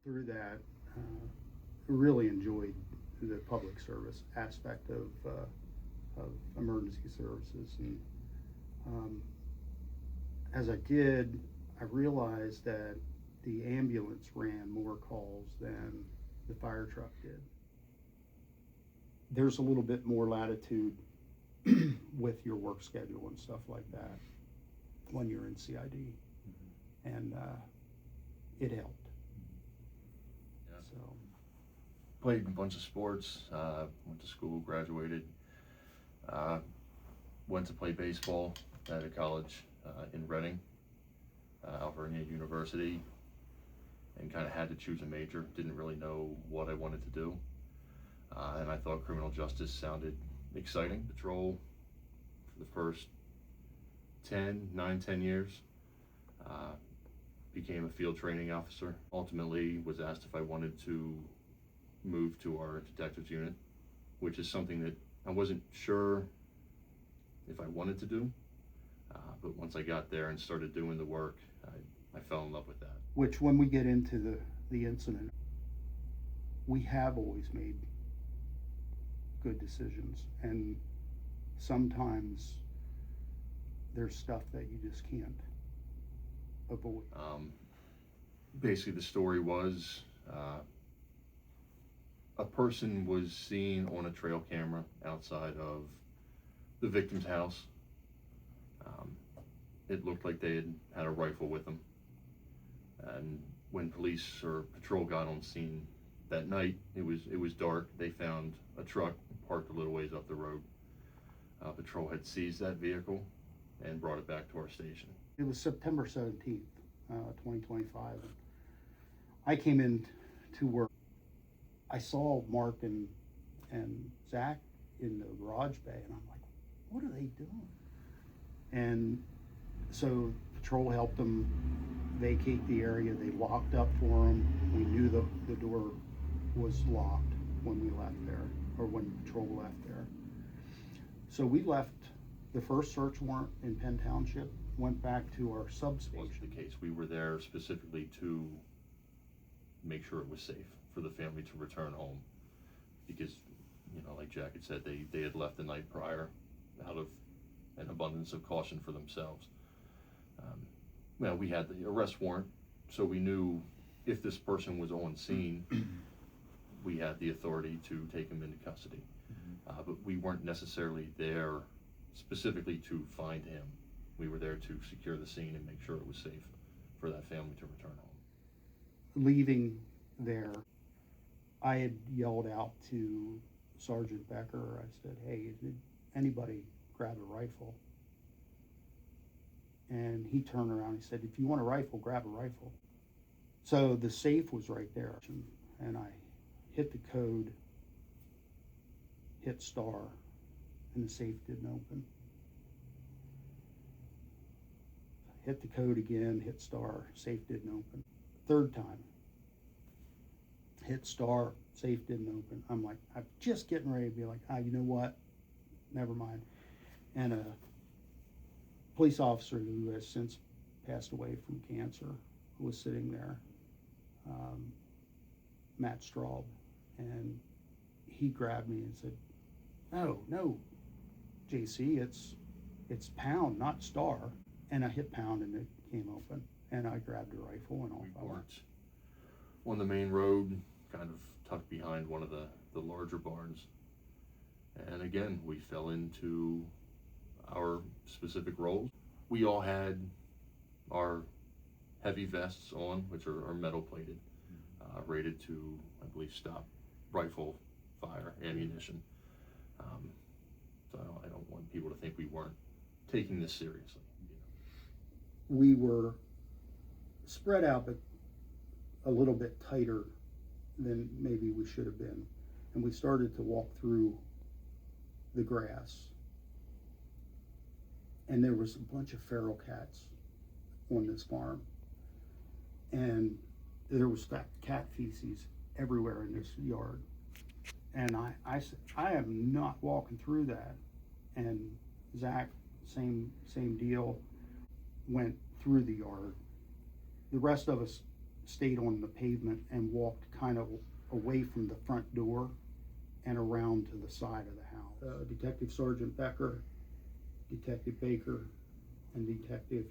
Through that, really enjoyed the public service aspect of emergency services. And as I did, I realized that the ambulance ran more calls than the fire truck did. There's a little bit more latitude with your work schedule and stuff like that when you're in CID, and it helped. Yeah. So Played a bunch of sports, went to school, graduated, went to play baseball at a college in Reading, Alvernia University, and kind of had to choose a major. Didn't really know what I wanted to do, and I thought criminal justice sounded exciting. Patrol for the first 10 years. Became a field training officer. Ultimately was asked if I wanted to move to our detectives unit, which is something that I wasn't sure if I wanted to do, but once I got there and started doing the work, I fell in love with that. which, when we get into the incident, we have always made good decisions, and sometimes there's stuff that you just can't avoid. Basically, the story was a person was seen on a trail camera outside of the victim's house. It looked like they had a rifle with them, and when police or patrol got on scene that night, it was dark. They found a truck parked a little ways up the road. Patrol had seized that vehicle and brought it back to our station. It was September 17th, 2025. I came in to work. I saw Mark and Zach in the garage bay, and I'm like, what are they doing? And so patrol helped them vacate the area. They locked up for them. We knew the door was locked when we left there, or when patrol left there. So we left the first search warrant in Penn Township, went back to our substation. Wasn't the case. We were there specifically to make sure it was safe for the family to return home, because, like Jack had said, they had left the night prior out of an abundance of caution for themselves. We had the arrest warrant, so we knew if this person was on scene, we had the authority to take him into custody. But we weren't necessarily there specifically to find him. We were there to secure the scene and make sure it was safe for that family to return home. Leaving there, I had yelled out to Sergeant Becker. I said, hey, did anybody grab a rifle? And he turned around, he said, if you want a rifle, grab a rifle. So the safe was right there, and I hit the code, hit star, and the safe didn't open. Hit the code again, hit star, safe didn't open. Third time, hit star, safe didn't open. I'm like, I'm just getting ready to be like, you know what? Never mind. And a police officer who has since passed away from cancer was sitting there, Matt Straub, and he grabbed me and said, no, JC, it's pound, not star. And I hit pound and it came open, and I grabbed a rifle and all that. We weren't on the main road, kind of tucked behind one of the larger barns. And again, we fell into our specific roles. We all had our heavy vests on, which are metal plated, rated to, I believe, stop rifle fire, ammunition. So I don't want people to think we weren't taking this seriously. We were spread out, but a little bit tighter than maybe we should have been. And we started to walk through the grass. And there was a bunch of feral cats on this farm. And there was cat feces everywhere in this yard. And I said, I am not walking through that. And Zach, same deal, went through the yard. The rest of us stayed on the pavement and walked kind of away from the front door and around to the side of the house. Detective Sergeant Becker, Detective Baker, and Detective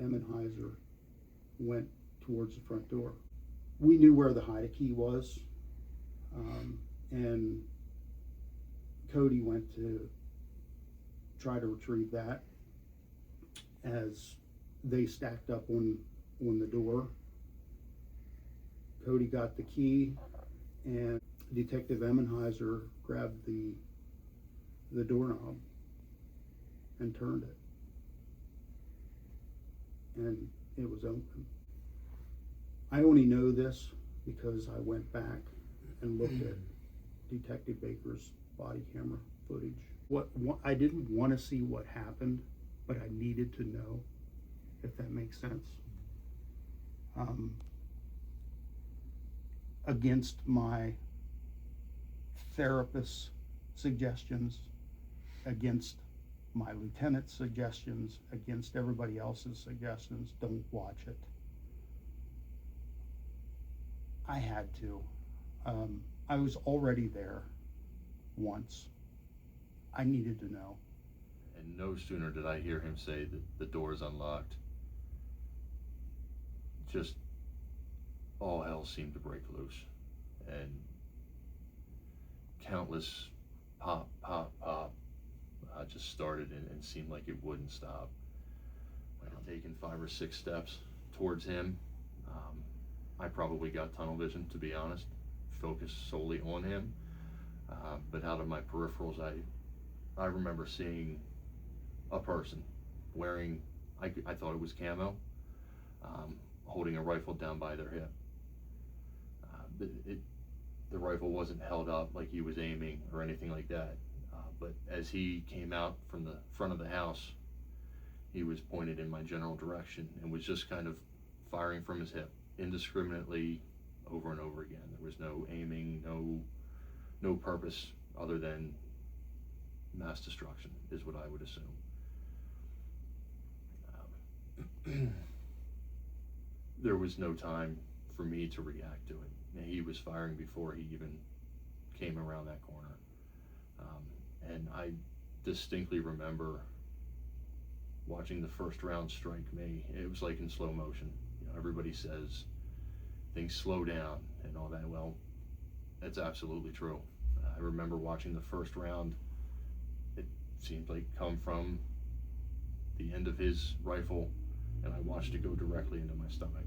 Emmenheiser went towards the front door. We knew where the hide key was, and Cody went to try to retrieve that as they stacked up on the door. Cody got the key, and Detective Emmenheiser grabbed the doorknob and turned it, and it was open. I only know this because I went back and looked at Detective Baker's body camera footage. What I didn't want to see what happened, but I needed to know, if that makes sense. Against my therapist's suggestions, against my lieutenant's suggestions, against everybody else's suggestions, don't watch it. I had to. I was already there once. I needed to know. And no sooner did I hear him say that the door is unlocked, just all hell seemed to break loose, and countless pop, pop, pop just started and seemed like it wouldn't stop. I had taken 5 or 6 steps towards him. I probably got tunnel vision, to be honest, focused solely on him. But out of my peripherals, I remember seeing a person wearing, I thought it was camo, holding a rifle down by their hip. The rifle wasn't held up like he was aiming or anything like that. But as he came out from the front of the house, he was pointed in my general direction and was just kind of firing from his hip indiscriminately over and over again. There was no aiming, no purpose other than mass destruction, is what I would assume. There was no time for me to react to it. He was firing before he even came around that corner. And I distinctly remember watching the first round strike me. It was like in slow motion. You know, everybody says things slow down and all that. Well, that's absolutely true. I remember watching the first round. It seemed like come from the end of his rifle, and I watched it go directly into my stomach.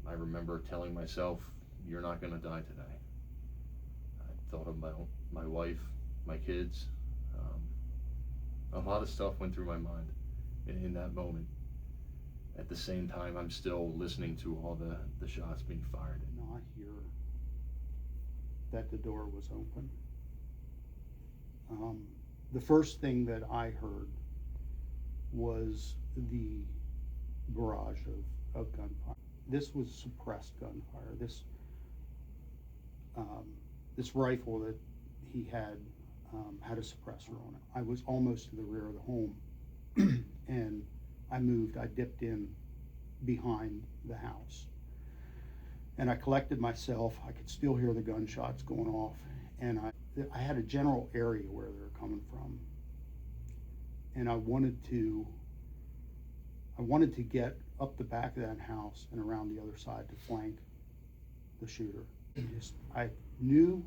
I remember telling myself, "You're not going to die today." I thought of my wife, my kids. A lot of stuff went through my mind in that moment. At the same time, I'm still listening to all the shots being fired. I did not hear that the door was open. The first thing that I heard was the barrage of gunfire. This was suppressed gunfire. This rifle that he had a suppressor on it. I was almost to the rear of the home, and I moved. I dipped in behind the house, and I collected myself. I could still hear the gunshots going off, and I had a general area where they were coming from, and I wanted to get up the back of that house and around the other side to flank the shooter. I knew,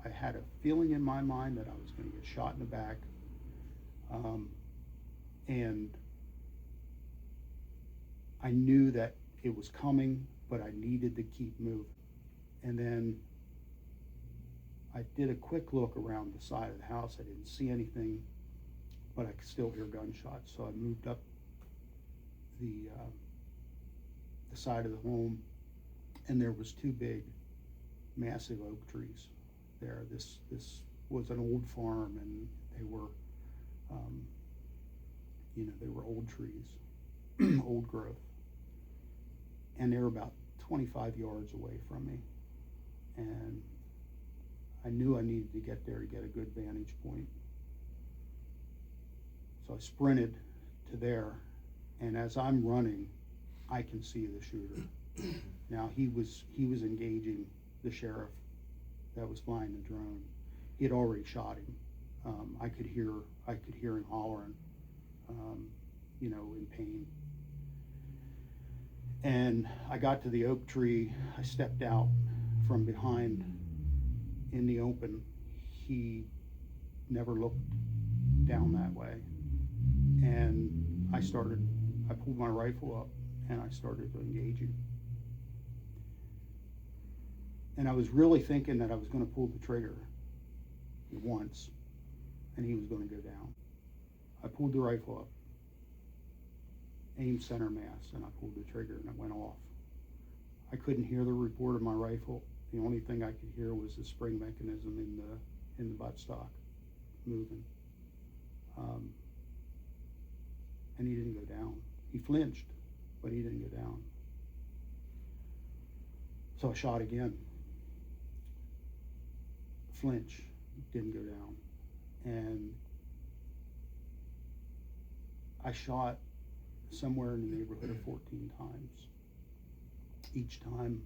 I had a feeling in my mind that I was going to get shot in the back, and I knew that it was coming, but I needed to keep moving. And then I did a quick look around the side of the house. I didn't see anything, but I could still hear gunshots. So I moved up the side of the home, and there was 2 big, massive oak trees there. This was an old farm, and they were, they were old trees, old growth, and they were about 25 yards away from me, and I knew I needed to get there to get a good vantage point. So I sprinted to there, and as I'm running, I can see the shooter. Now, he was engaging the sheriff that was flying the drone. He had already shot him. I could hear him hollering, in pain. And I got to the oak tree. I stepped out from behind in the open. He never looked down that way. And I pulled my rifle up and I started to engage him. And I was really thinking that I was going to pull the trigger once and he was going to go down. I pulled the rifle up, aimed center mass, and I pulled the trigger and it went off. I couldn't hear the report of my rifle. The only thing I could hear was the spring mechanism in the buttstock moving. And he didn't go down. He flinched, but he didn't go down. So I shot again. Flinch, didn't go down. And I shot somewhere in the neighborhood of 14 times. Each time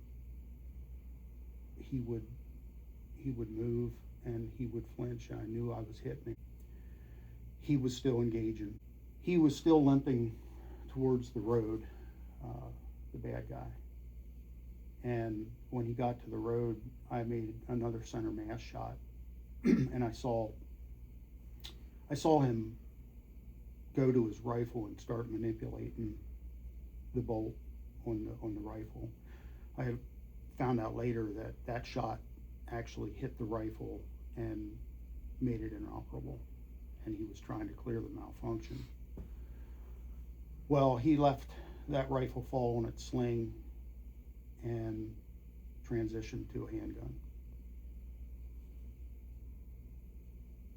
he would move and he would flinch, and I knew I was hitting him. He was still engaging. He was still limping towards the road, the bad guy. And when he got to the road, I made another center mass shot, and I saw him go to his rifle and start manipulating the bolt on the rifle. I found out later that shot actually hit the rifle and made it inoperable, and he was trying to clear the malfunction. Well, he left that rifle fall on its sling and transitioned to a handgun.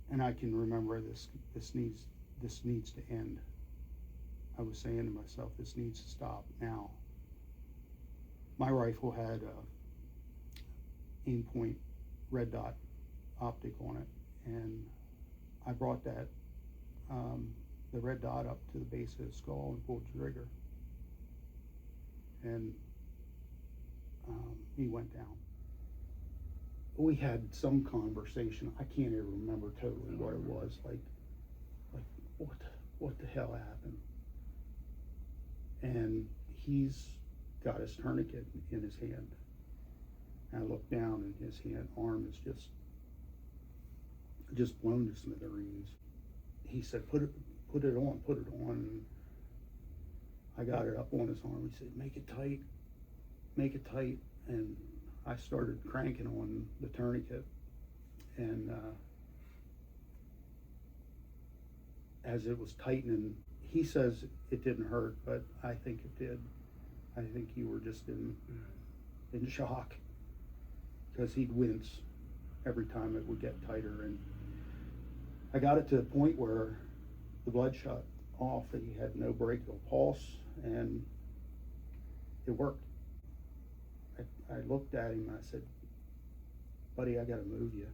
And I can remember this needs to end. I was saying to myself, this needs to stop now. My rifle had a Aimpoint red dot optic on it, and I brought that the red dot up to the base of the skull and pulled the trigger, and he went down. We had some conversation. I can't even remember totally what it was. Like what the hell happened? And he's got his tourniquet in his hand. And I look down and his arm is just blown to smithereens. He said, put it on. I got it up on his arm. He said, make it tight. And I started cranking on the tourniquet. And as it was tightening, he says it didn't hurt, but I think it did. I think you were just in shock, because he'd wince every time it would get tighter. And I got it to the point where the blood shut off, and he had no brachial pulse, and it worked. I looked at him and I said, buddy, I gotta move you.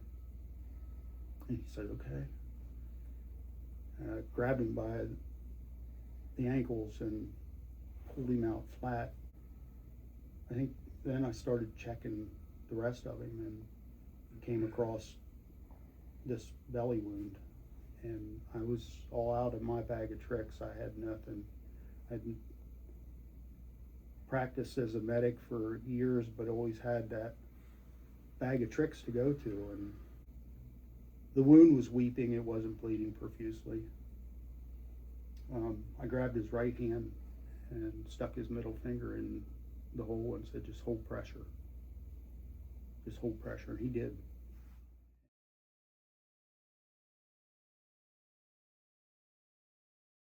And he said, okay. And I grabbed him by the ankles and pulled him out flat. I think then I started checking the rest of him and came across this belly wound. And I was all out of my bag of tricks. I had nothing. I'd practiced as a medic for years, but always had that bag of tricks to go to. And the wound was weeping. It wasn't bleeding profusely. I grabbed his right hand and stuck his middle finger in the hole and said, just hold pressure. Just hold pressure. And he did.